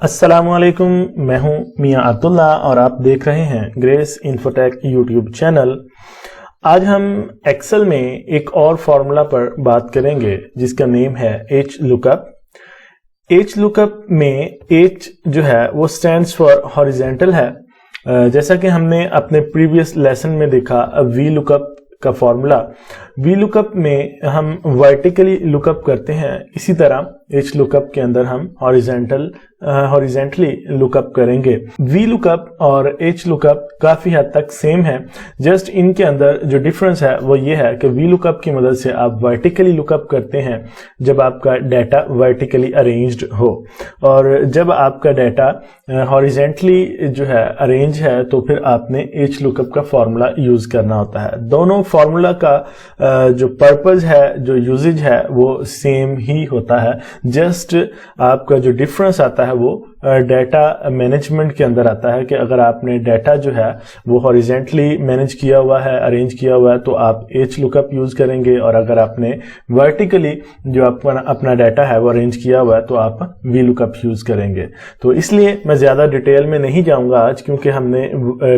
अस्सलामुअलैकुम, मैं हूं मियां अब्दुल्ला और आप देख रहे हैं ग्रेस इन्फोटेक यूट्यूब चैनल। आज हम एक्सेल में एक और फॉर्मूला पर बात करेंगे जिसका नेम है एच लुकअप। एच लुकअप में एच जो है वो स्टैंड्स फॉर हॉरिजेंटल है। जैसा कि हमने अपने प्रीवियस लेसन में देखा वी लुकअप का फॉर्मूला, वी लुकअप में हम वर्टिकली लुकअप करते हैं, इसी तरह एच लुकअप के अंदर हम हॉरिजेंटली लुकअप करेंगे। वी लुकअप और एच लुकअप काफी हद तक सेम है, जस्ट इनके अंदर जो डिफरेंस है वो ये है कि वी लुकअप की मदद से आप वर्टिकली लुकअप करते हैं जब आपका डाटा वर्टिकली अरेंज्ड हो, और जब आपका डाटा हॉरिजेंटली जो है अरेंज है तो फिर आपने एच लुकअप का फॉर्मूला यूज करना होता है। दोनों फॉर्मूला का जो पर्पस है, जो यूजेज है वो सेम ही होता है, जस्ट आपका जो डिफरेंस आता है वो डाटा मैनेजमेंट के अंदर आता है कि अगर आपने डाटा जो है वो हॉरिजेंटली मैनेज किया हुआ है, अरेंज किया हुआ है, तो आप एच लुकअप यूज करेंगे, और अगर आपने वर्टिकली जो अपना डाटा है वो अरेंज किया हुआ है तो आप वी लुकअप यूज करेंगे। तो इसलिए मैं ज्यादा डिटेल में नहीं जाऊंगा आज, क्योंकि हमने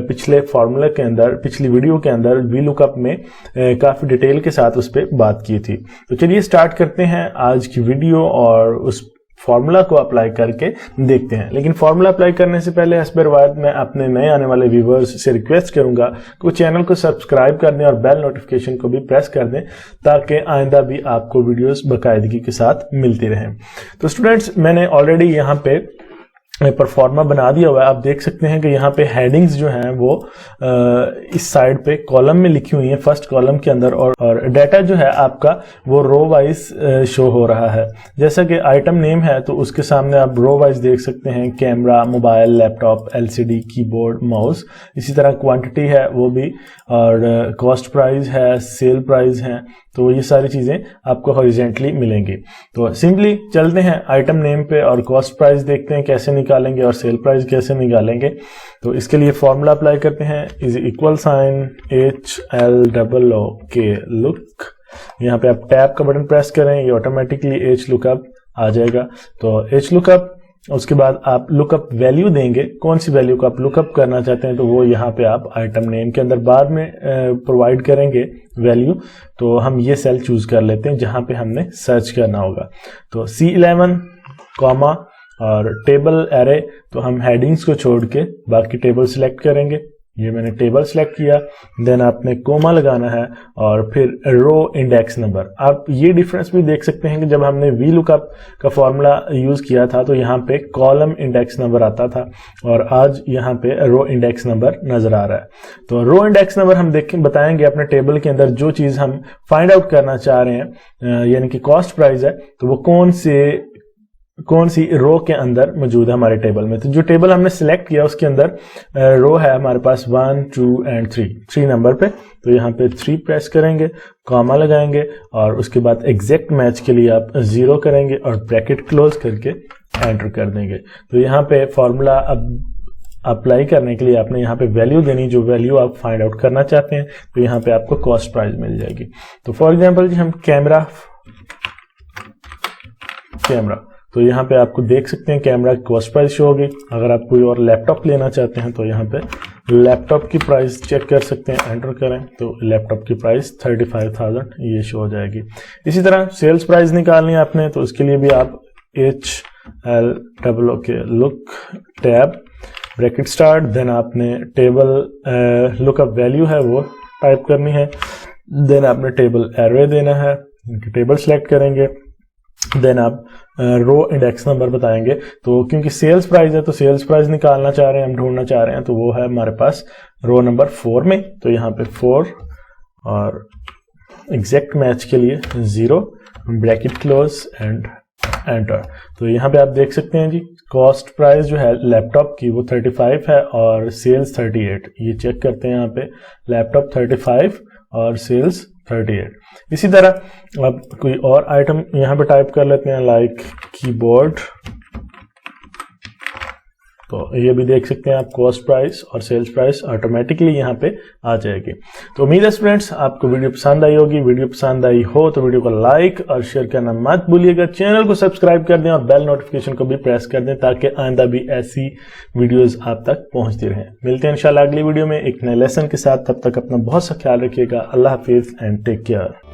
पिछले फॉर्मूला के अंदर, पिछली वीडियो के अंदर वी लुकअप में काफी डिटेल के साथ उस पर बात की थी। तो चलिए स्टार्ट करते हैं आज की वीडियो और उस फॉर्मूला को अप्लाई करके देखते हैं। लेकिन फॉर्मूला अप्लाई करने से पहले एज़ पर रिवायत मैं अपने नए आने वाले व्यूवर्स से रिक्वेस्ट करूंगा कि चैनल को सब्सक्राइब कर दें और बेल नोटिफिकेशन को भी प्रेस कर दें, ताकि आइंदा भी आपको वीडियोस बाकायदगी के साथ मिलती रहें। तो स्टूडेंट्स, मैंने ऑलरेडी यहाँ पे परफॉर्मा बना दिया हुआ है। आप देख सकते हैं कि यहाँ पे हेडिंग्स जो हैं वो इस साइड पे कॉलम में लिखी हुई हैं, फर्स्ट कॉलम के अंदर, और डाटा जो है आपका वो रो वाइज शो हो रहा है। जैसा कि आइटम नेम है तो उसके सामने आप रो वाइज देख सकते हैं, camera, mobile, laptop, LCD, keyboard, mouse. इसी तरह क्वांटिटी है वो भी, और कॉस्ट प्राइस है, सेल प्राइस है, तो ये सारी चीजें आपको हॉरिजेंटली मिलेंगी। तो सिंपली चलते हैं आइटम नेम पे और कॉस्ट प्राइस देखते हैं कैसे निकालेंगे और सेल प्राइस कैसे निकालेंगे। तो इसके लिए फॉर्मूला अप्लाई करते हैं, is equal sign HLOOK look. यहाँ पे आप टैब का बटन प्रेस करें, ये ऑटोमेटिकली एच लुकअप आ जाएगा। तो एच लुकअप, उसके बाद आप लुकअप वैल्यू देंगे, कौन सी वैल्यू को आप लुकअप करना चाहते हैं तो वो यहाँ पे आप आइटम नेम के अंदर बाद में प्रोवाइड करेंगे वैल्यू। तो हम ये सेल चूज कर लेते हैं जहाँ पे हमने सर्च करना होगा। तो C11 कॉमा और टेबल एरे, तो हम हेडिंग्स को छोड़ के बाकी टेबल सिलेक्ट करेंगे। ये मैंने टेबल सिलेक्ट किया, देन आपने कोमा लगाना है और फिर रो इंडेक्स नंबर। आप ये डिफरेंस भी देख सकते हैं कि जब हमने वी लुकअप का फॉर्मूला यूज किया था तो यहाँ पे कॉलम इंडेक्स नंबर आता था, और आज यहाँ पे रो इंडेक्स नंबर नजर आ रहा है। तो रो इंडेक्स नंबर हम बताएंगे अपने टेबल के अंदर जो चीज हम फाइंड आउट करना चाह रहे हैं, यानी कि कॉस्ट प्राइस है, तो वो कौन सी रो के अंदर मौजूद है हमारे टेबल में। तो जो टेबल हमने सिलेक्ट किया उसके अंदर रो है हमारे पास 1, 2 एंड 3 नंबर पे। तो यहाँ पे 3 प्रेस करेंगे, कॉमा लगाएंगे, और उसके बाद एग्जैक्ट मैच के लिए आप 0 करेंगे और ब्रैकेट क्लोज करके एंटर कर देंगे। तो यहाँ पे फॉर्मूला अब अप्लाई करने के लिए आपने यहाँ पे वैल्यू देनी, जो वैल्यू आप फाइंड आउट करना चाहते हैं। तो यहाँ पे आपको कॉस्ट प्राइस मिल जाएगी। तो फॉर एग्जाम्पल जी हम कैमरा, तो यहाँ पे आपको देख सकते हैं कैमरा की कॉस्ट प्राइस शो होगी। अगर आप कोई और लैपटॉप लेना चाहते हैं तो यहाँ पे लैपटॉप की प्राइस चेक कर सकते हैं, एंटर करें तो लैपटॉप की प्राइस 35,000 ये शो हो जाएगी। इसी तरह सेल्स प्राइस निकालनी है आपने, तो उसके लिए भी आप HLOOK look tab bracket start, then आपने टेबल लुकअप वैल्यू है वो टाइप करनी है, देन आपने टेबल एरे देना है, टेबल सेलेक्ट करेंगे, देन आप रो इंडेक्स नंबर बताएंगे। तो क्योंकि सेल्स प्राइस है तो सेल्स प्राइस निकालना चाह रहे हैं, हम ढूंढना चाह रहे हैं, तो वो है हमारे पास रो नंबर 4 में। तो यहाँ पे 4 और एग्जैक्ट मैच के लिए 0, ब्रैकेट क्लोज एंड एंटर। तो यहाँ पे आप देख सकते हैं जी कॉस्ट प्राइस जो है लैपटॉप की वो 35 है और सेल्स 38। ये चेक करते हैं, यहाँ पे लैपटॉप 35 और सेल्स 38। इसी तरह अब कोई और आइटम यहाँ पे टाइप कर लेते हैं, लाइक कीबोर्ड, तो ये भी देख सकते हैं आप, कॉस्ट प्राइस और सेल्स प्राइस ऑटोमेटिकली यहाँ पे आ जाएगी। तो उम्मीद है फ्रेंड्स आपको वीडियो पसंद आई होगी। वीडियो पसंद आई हो तो वीडियो को लाइक और शेयर करना मत भूलिएगा। चैनल को सब्सक्राइब कर दें और बेल नोटिफिकेशन को भी प्रेस कर दें ताकि आइंदा भी ऐसी वीडियोस आप तक पहुंचती रहें। मिलते हैं इंशाल्लाह अगली वीडियो में एक नए लेसन के साथ। तब तक अपना बहुत सा ख्याल रखिएगा। अल्लाह हाफिज एंड टेक केयर।